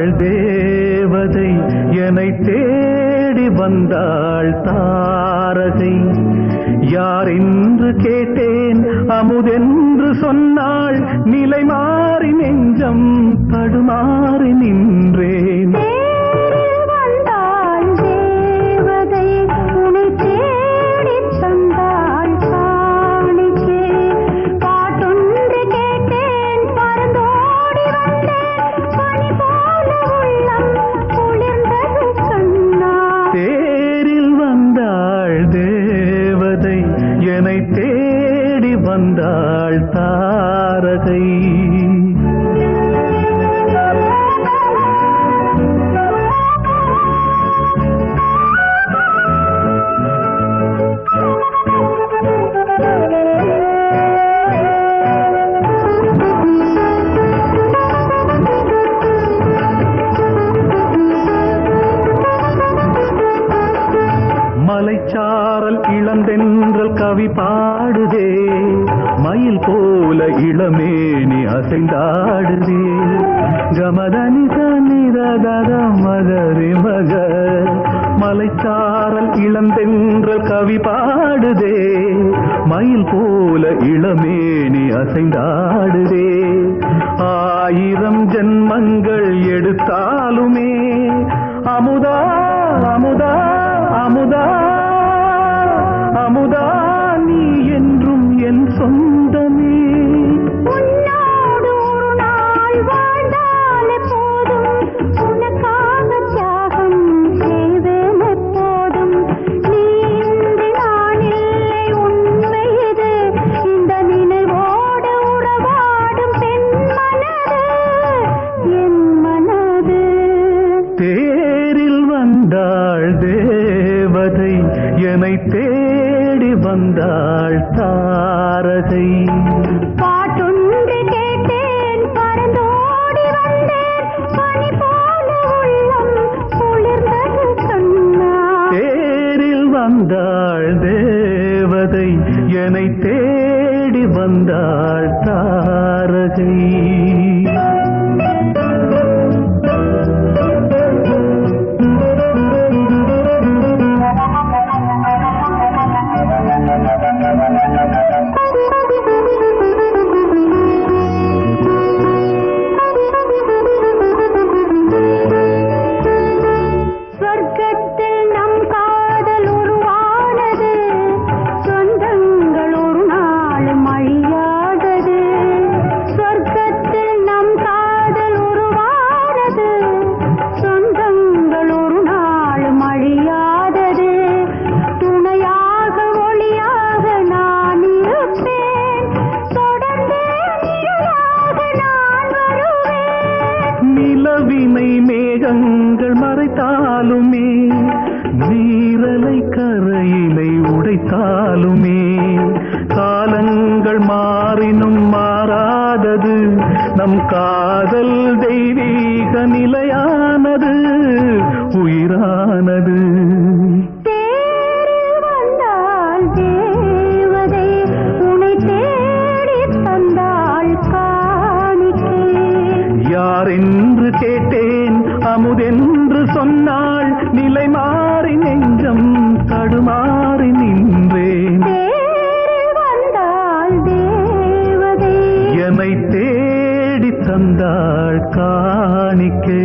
வந்தாள் தேவதை என்னை தேடி வந்தாள் தாரகை யார் என்று கேட்டேன் அமுதென்று சொன்னாள் நிலை மாறி நெஞ்சம் தடுமாறி நின்றேன் என்னை தேடி வந்தாள் தாரகை மலைச்சாரல் இளந்தென்றல் கவி பாடுதே மயில் போல இளமேனி அசைந்தாடுதே கமதனி தனிரதர மகரி மக மலைச்சாரல் இளந்தென்றல் கவி பாடுதே மயில் போல இளமேனி அசைந்தாடுதே ஆயிரம் ஜென்மங்கள் எடுத்தாலுமே அமுதா அமுதா அமுதா அமுதா நீ என்றும் என் சொந்தமே உன்னோடு ஒரு நாள் வாழ்ந்தாலே போதும் உனக்காக தியாகம் செய்வேன் எப்போதும் நீ இன்றி நான் இல்லை உண்மை இது இந்த நினைவோடு உறவாடும் பெண் மனது என் மனது தேரில் வந்தாள் தேவதை என்னை தேடி வந்தாள் தாரகை பாட்டொன்று கேட்டேன் பறந்தோடி வந்தேன் பனி போல உள்ளம் குளிர்ந்தது கண்ணா தேரில் வந்தாள் தேவதை என்னை தேடி வந்தாள் தாரகை நிலவினை மேகங்கள் மறைத்தாலுமே நீரலை கரையிலை உடைத்தாலுமே காலங்கள் மாறினும் மாறாதது நம் காதல் தெய்வீக நிலையானது உயிரானது யார் என்று கேட்டேன் அமுதென்று சொன்னாள் நிலை மாறி நெஞ்சம் தடுமாறி நின்றேன் என்னை தேடி தந்தாள் காணிக்கை